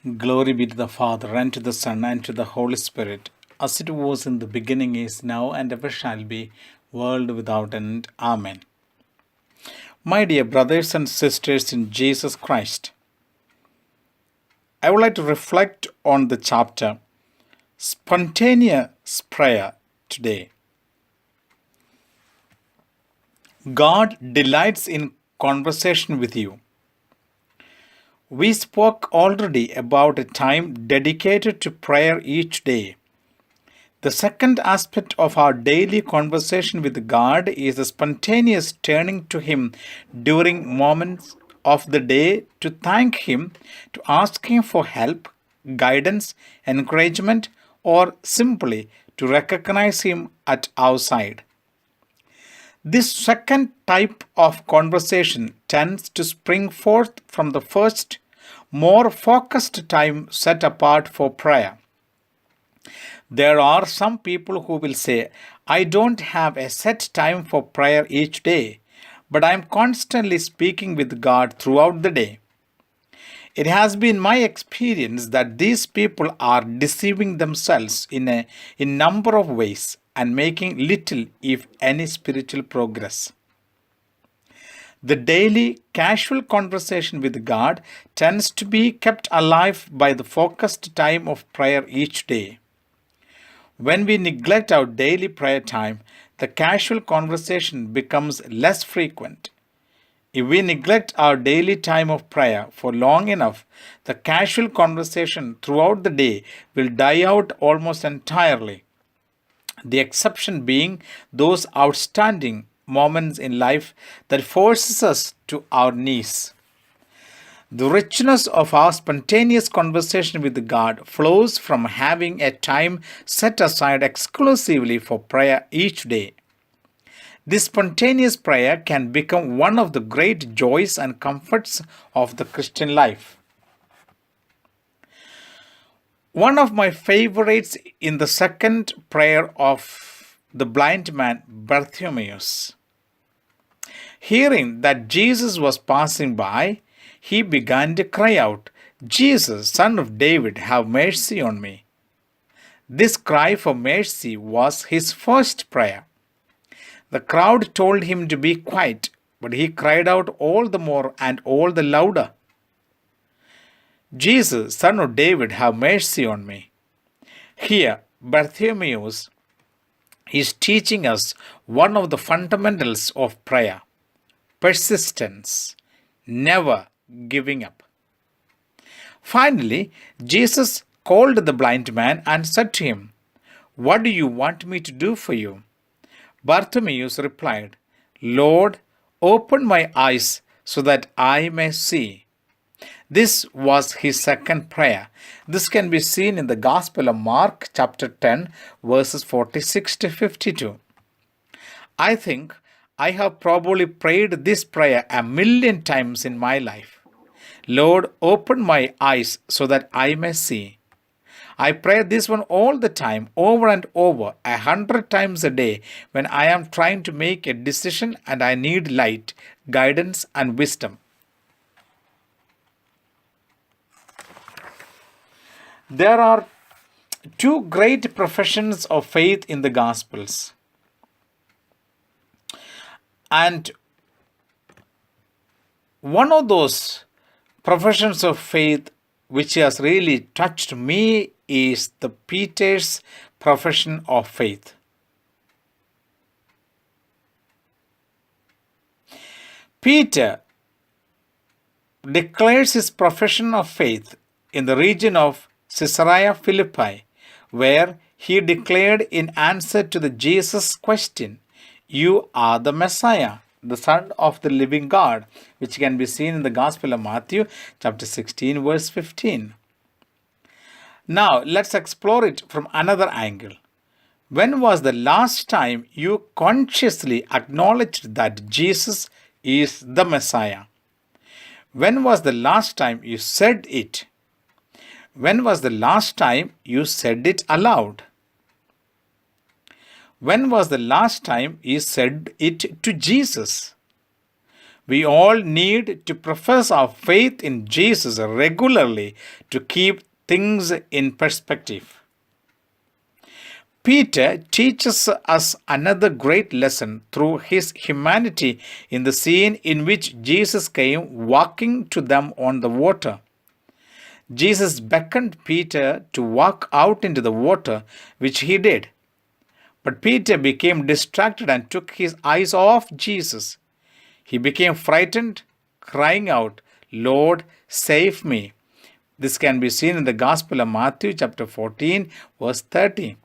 Glory be to the Father, and to the Son, and to the Holy Spirit, as it was in the beginning, is now, and ever shall be, world without end. Amen. My dear brothers and sisters in Jesus Christ, I would like to reflect on the chapter Spontaneous Prayer today. God delights in conversation with you. We spoke already about a time dedicated to prayer each day. The second aspect of our daily conversation with God is the spontaneous turning to Him during moments of the day to thank Him, to ask Him for help, guidance, encouragement, or simply to recognize Him at our side. This second type of conversation tends to spring forth from the first, more focused time set apart for prayer. There are some people who will say, I don't have a set time for prayer each day, but I am constantly speaking with God throughout the day. It has been my experience that these people are deceiving themselves in a number of ways and making little, if any, spiritual progress. The daily, casual conversation with God tends to be kept alive by the focused time of prayer each day. When we neglect our daily prayer time, the casual conversation becomes less frequent. If we neglect our daily time of prayer for long enough, the casual conversation throughout the day will die out almost entirely. The exception being those outstanding moments in life that forces us to our knees. The richness of our spontaneous conversation with God flows from having a time set aside exclusively for prayer each day. This spontaneous prayer can become one of the great joys and comforts of the Christian life. One of my favorites in the second prayer of the blind man Bartimaeus. Hearing that Jesus was passing by, he began to cry out, Jesus, Son of David, have mercy on me. This cry for mercy was his first prayer. The crowd told him to be quiet, but he cried out all the more and all the louder, Jesus, Son of David, have mercy on me. Here, Bartimaeus is teaching us one of the fundamentals of prayer: persistence, never giving up. Finally, Jesus called the blind man and said to him, What do you want me to do for you? Bartimaeus replied, Lord, open my eyes so that I may see. This was his second prayer. This can be seen in the Gospel of Mark, chapter 10, verses 46 to 52. I think I have probably prayed this prayer 1,000,000 times in my life. Lord, open my eyes so that I may see. I pray this one all the time, over and over, 100 times a day, when I am trying to make a decision and I need light, guidance, and wisdom. There are two great professions of faith in the Gospels. And one of those professions of faith which has really touched me is the Peter's profession of faith. Peter declares his profession of faith in the region of Caesarea Philippi, where he declared in answer to the Jesus question, You are the Messiah, the Son of the living God, which can be seen in the Gospel of Matthew, chapter 16, verse 15. Now, let's explore it from another angle. When was the last time you consciously acknowledged that Jesus is the Messiah? When was the last time you said it? When was the last time you said it aloud? When was the last time you said it to Jesus? We all need to profess our faith in Jesus regularly to keep things in perspective. Peter teaches us another great lesson through his humanity in the scene in which Jesus came walking to them on the water. Jesus beckoned Peter to walk out into the water, which he did. But Peter became distracted and took his eyes off Jesus. He became frightened, crying out, "Lord, save me." This can be seen in the Gospel of Matthew, chapter 14, verse 30.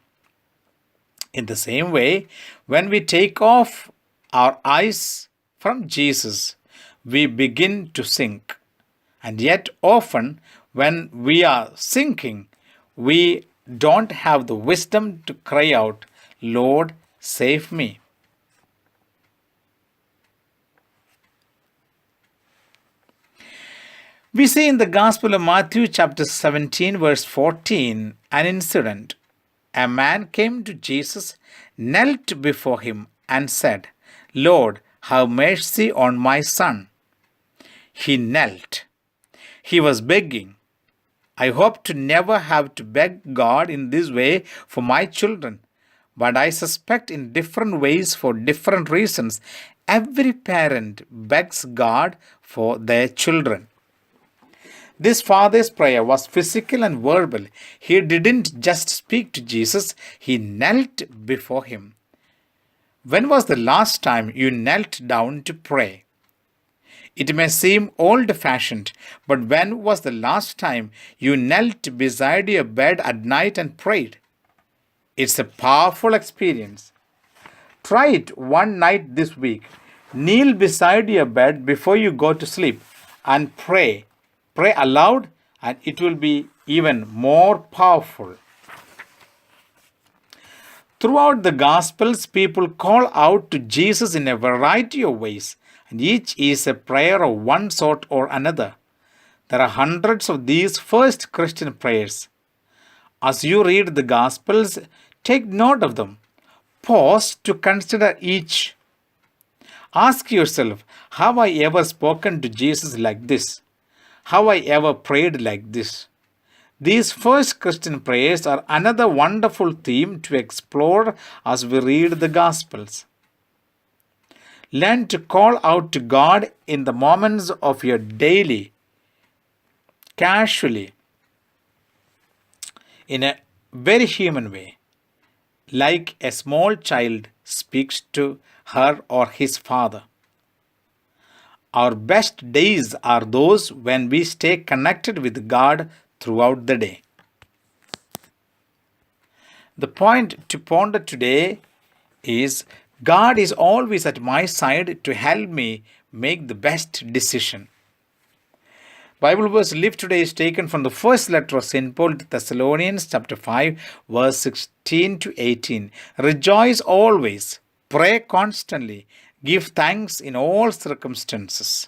In the same way, when we take off our eyes from Jesus, we begin to sink. And yet, often, when we are sinking, we don't have the wisdom to cry out, "Lord, save me." We see in the Gospel of Matthew, chapter 17, verse 14, an incident. A man came to Jesus, knelt before him, and said, "Lord, have mercy on my son." He knelt. He was begging. I hope to never have to beg God in this way for my children, but I suspect in different ways for different reasons. Every parent begs God for their children. This father's prayer was physical and verbal. He didn't just speak to Jesus, he knelt before him. When was the last time you knelt down to pray? It may seem old-fashioned, but when was the last time you knelt beside your bed at night and prayed? It's a powerful experience. Try it one night this week. Kneel beside your bed before you go to sleep and pray. Pray aloud, and it will be even more powerful. Throughout the Gospels, people call out to Jesus in a variety of ways, and each is a prayer of one sort or another. There are hundreds of these first Christian prayers. As you read the Gospels, take note of them. Pause to consider each. Ask yourself, have I ever spoken to Jesus like this? Have I ever prayed like this? These first Christian prayers are another wonderful theme to explore as we read the Gospels. Learn to call out to God in the moments of your daily, casually, in a very human way, like a small child speaks to her or his father. Our best days are those when we stay connected with God throughout the day. The point to ponder today is God is always at my side to help me make the best decision. Bible verse live today is taken from the first letter of St. Paul to Thessalonians chapter 5 verse 16 to 18. Rejoice always, pray constantly, give thanks in all circumstances.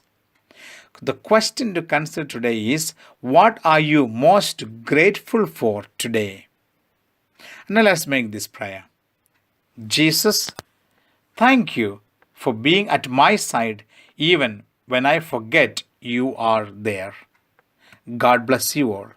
The question to consider today is, what are you most grateful for today? Now let's make this prayer. Jesus, thank you for being at my side even when I forget you are there. God bless you all.